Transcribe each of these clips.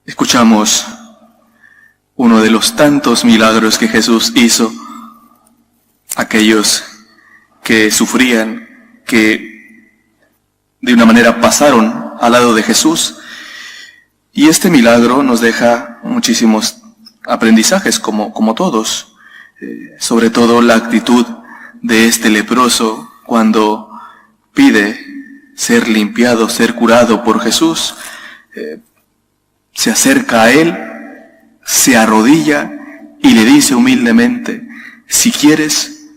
Escuchamos uno de los tantos milagros que Jesús hizo. Aquellos que sufrían, que de una manera pasaron al lado de Jesús. Y este milagro nos deja muchísimos aprendizajes, como todos. Sobre todo la actitud de este leproso cuando pide ser limpiado, ser curado por Jesús. Se acerca a él, se arrodilla y le dice humildemente: si quieres,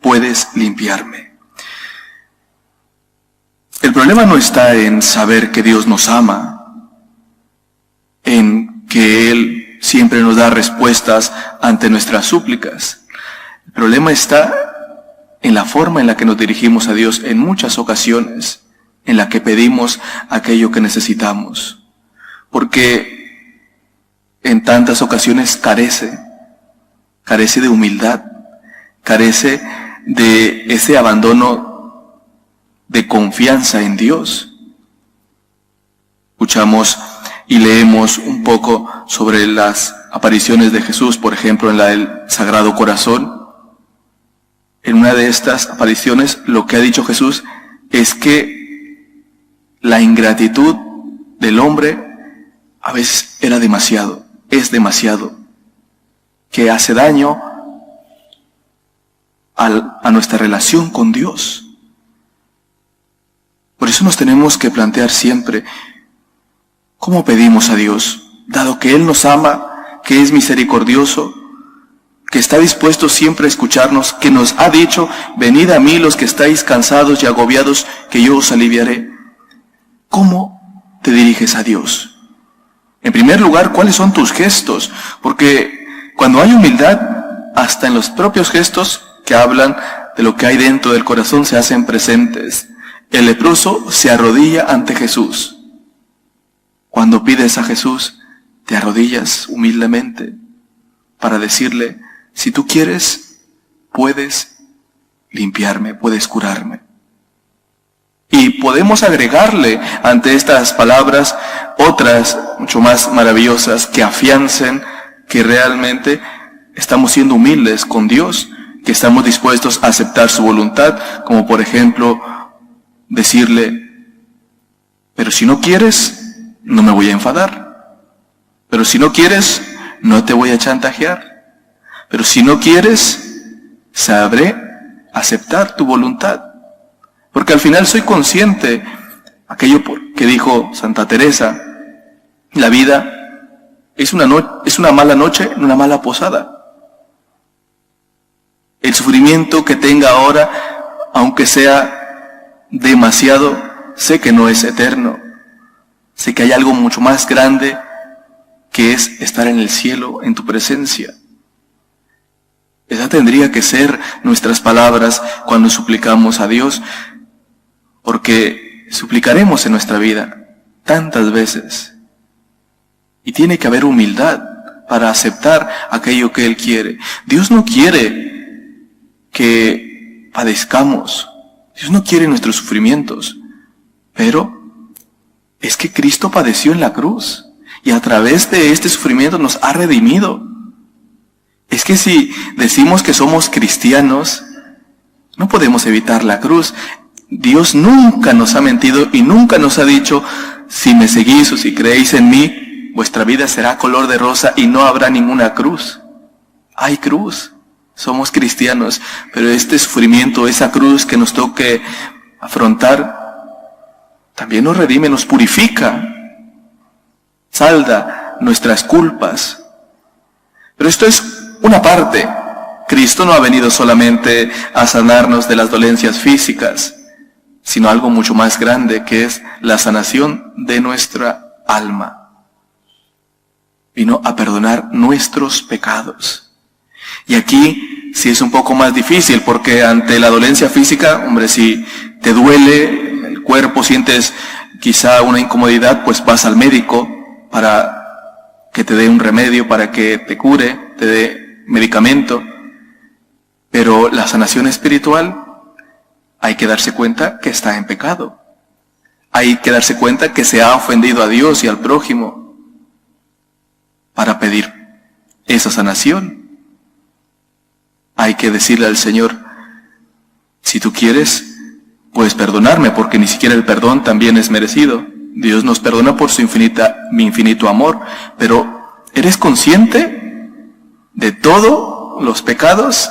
puedes limpiarme. El problema no está en saber que Dios nos ama, en que Él siempre nos da respuestas ante nuestras súplicas. El problema está en la forma en la que nos dirigimos a Dios en muchas ocasiones, en la que pedimos aquello que necesitamos. Porque en tantas ocasiones carece de humildad, carece de ese abandono de confianza en Dios. Escuchamos y leemos un poco sobre las apariciones de Jesús, por ejemplo, en la del Sagrado Corazón. En una de estas apariciones, lo que ha dicho Jesús es que la ingratitud del hombre a veces era demasiado, es demasiado, que hace daño a nuestra relación con Dios. Por eso nos tenemos que plantear siempre cómo pedimos a Dios, dado que Él nos ama, que es misericordioso, que está dispuesto siempre a escucharnos, que nos ha dicho: venid a mí los que estáis cansados y agobiados, que yo os aliviaré. ¿Cómo te diriges a Dios? En primer lugar, ¿cuáles son tus gestos? Porque cuando hay humildad, hasta en los propios gestos que hablan de lo que hay dentro del corazón se hacen presentes. El leproso se arrodilla ante Jesús. Cuando pides a Jesús, te arrodillas humildemente para decirle: si tú quieres, puedes limpiarme, puedes curarme. Y podemos agregarle ante estas palabras otras mucho más maravillosas que afiancen que realmente estamos siendo humildes con Dios, que estamos dispuestos a aceptar su voluntad, como por ejemplo decirle: pero si no quieres, no me voy a enfadar. Pero si no quieres, no te voy a chantajear. Pero si no quieres, sabré aceptar tu voluntad. Porque al final soy consciente, aquello que dijo Santa Teresa: la vida es una mala noche en una mala posada. El sufrimiento que tenga ahora, aunque sea demasiado, sé que no es eterno. Sé que hay algo mucho más grande, que es estar en el cielo, en tu presencia. Esa tendría que ser nuestras palabras cuando suplicamos a Dios, porque suplicaremos en nuestra vida tantas veces. Y tiene que haber humildad para aceptar aquello que Él quiere. Dios no quiere que padezcamos. Dios no quiere nuestros sufrimientos. Pero es que Cristo padeció en la cruz y a través de este sufrimiento nos ha redimido. Es que si decimos que somos cristianos, no podemos evitar la cruz. Dios nunca nos ha mentido y nunca nos ha dicho: si me seguís o si creéis en mí, vuestra vida será color de rosa y no habrá ninguna cruz. Hay cruz, somos cristianos, pero este sufrimiento, esa cruz que nos toque afrontar, también nos redime, nos purifica, salda nuestras culpas. Pero esto es una parte. Cristo no ha venido solamente a sanarnos de las dolencias físicas, sino algo mucho más grande, que es la sanación de nuestra alma. Vino a perdonar nuestros pecados. Y aquí sí es un poco más difícil, porque ante la dolencia física, hombre, si te duele el cuerpo, sientes quizá una incomodidad, pues vas al médico para que te dé un remedio, para que te cure, te dé medicamento. Pero la sanación espiritual, hay que darse cuenta que está en pecado. Hay que darse cuenta que se ha ofendido a Dios y al prójimo. para pedir esa sanación. Hay que decirle al Señor, si tú quieres, puedes perdonarme, porque ni siquiera el perdón también es merecido. Dios nos perdona por su mi infinito amor, pero ¿eres consciente de todos los pecados?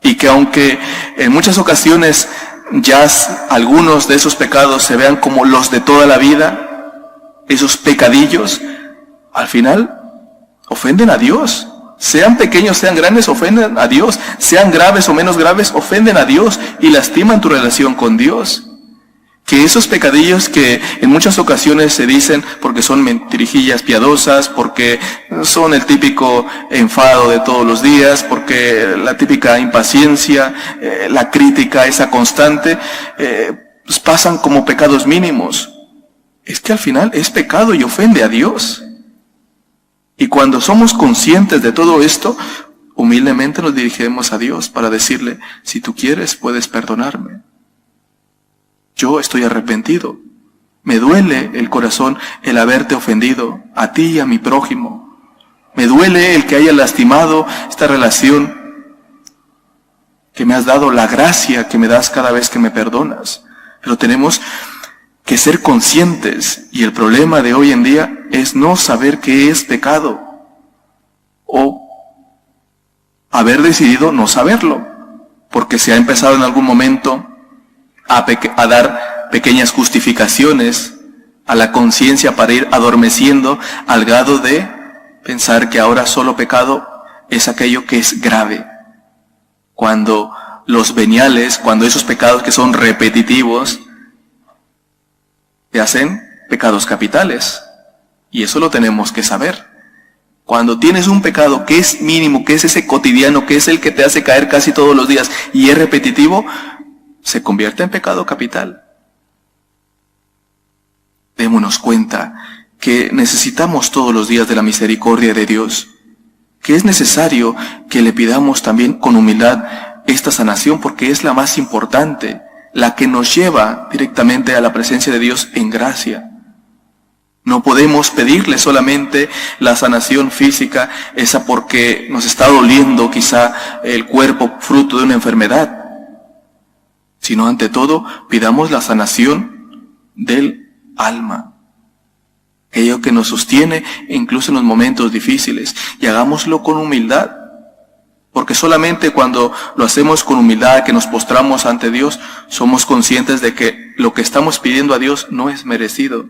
Y que aunque en muchas ocasiones ya algunos de esos pecados se vean como los de toda la vida, esos pecadillos, al final ofenden a Dios. Sean pequeños, sean grandes, ofenden a Dios. Sean graves o menos graves, ofenden a Dios y lastiman tu relación con Dios. Que esos pecadillos que en muchas ocasiones se dicen porque son mentirijillas piadosas, porque son el típico enfado de todos los días, porque la típica impaciencia, la crítica esa constante, pues pasan como pecados mínimos. Es que al final es pecado y ofende a Dios. Y cuando somos conscientes de todo esto, humildemente nos dirigimos a Dios para decirle, si tú quieres, puedes perdonarme. Yo estoy arrepentido. Me duele el corazón el haberte ofendido, a ti y a mi prójimo. Me duele el que haya lastimado esta relación, que me has dado la gracia que me das cada vez que me perdonas. Pero tenemos que ser conscientes, y el problema de hoy en día es no saber qué es pecado, o haber decidido no saberlo, porque se ha empezado en algún momento a dar pequeñas justificaciones a la conciencia para ir adormeciendo al grado de pensar que ahora solo pecado es aquello que es grave. Cuando los veniales, cuando esos pecados que son repetitivos, te hacen pecados capitales. Y eso lo tenemos que saber. Cuando tienes un pecado que es mínimo, que es ese cotidiano, que es el que te hace caer casi todos los días y es repetitivo, se convierte en pecado capital. Démonos cuenta que necesitamos todos los días de la misericordia de Dios, que es necesario que le pidamos también con humildad esta sanación, porque es la más importante, la que nos lleva directamente a la presencia de Dios en gracia. No podemos pedirle solamente la sanación física, esa porque nos está doliendo quizá el cuerpo fruto de una enfermedad, sino ante todo pidamos la sanación del alma, aquello que nos sostiene incluso en los momentos difíciles, y hagámoslo con humildad, porque solamente cuando lo hacemos con humildad, que nos postramos ante Dios, somos conscientes de que lo que estamos pidiendo a Dios no es merecido,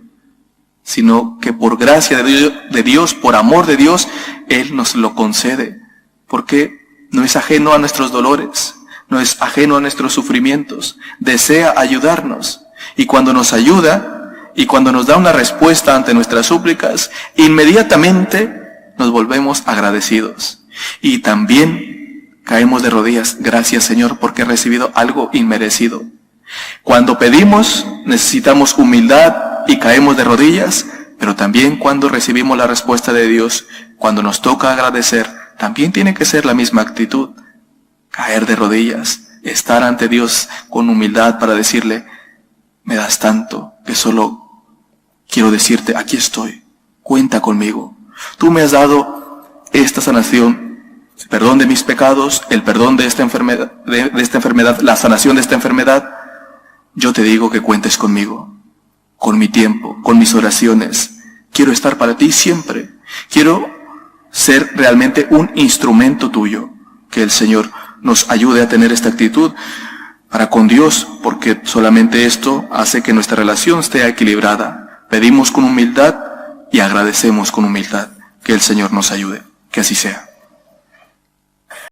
sino que por gracia de Dios, por amor de Dios, Él nos lo concede, porque no es ajeno a nuestros dolores, no es ajeno a nuestros sufrimientos, desea ayudarnos, y cuando nos ayuda, y cuando nos da una respuesta ante nuestras súplicas, inmediatamente nos volvemos agradecidos, y también caemos de rodillas, gracias Señor, porque he recibido algo inmerecido. Cuando pedimos, necesitamos humildad y caemos de rodillas, pero también cuando recibimos la respuesta de Dios, cuando nos toca agradecer, también tiene que ser la misma actitud. Caer de rodillas, estar ante Dios con humildad para decirle, me das tanto que solo quiero decirte, aquí estoy, cuenta conmigo. Tú me has dado esta sanación, el perdón de mis pecados, el perdón de esta enfermedad, la sanación de esta enfermedad. Yo te digo que cuentes conmigo, con mi tiempo, con mis oraciones. Quiero estar para ti siempre. Quiero ser realmente un instrumento tuyo. Que el Señor nos ayude a tener esta actitud para con Dios, porque solamente esto hace que nuestra relación esté equilibrada. Pedimos con humildad y agradecemos con humildad. Que el Señor nos ayude. Que así sea.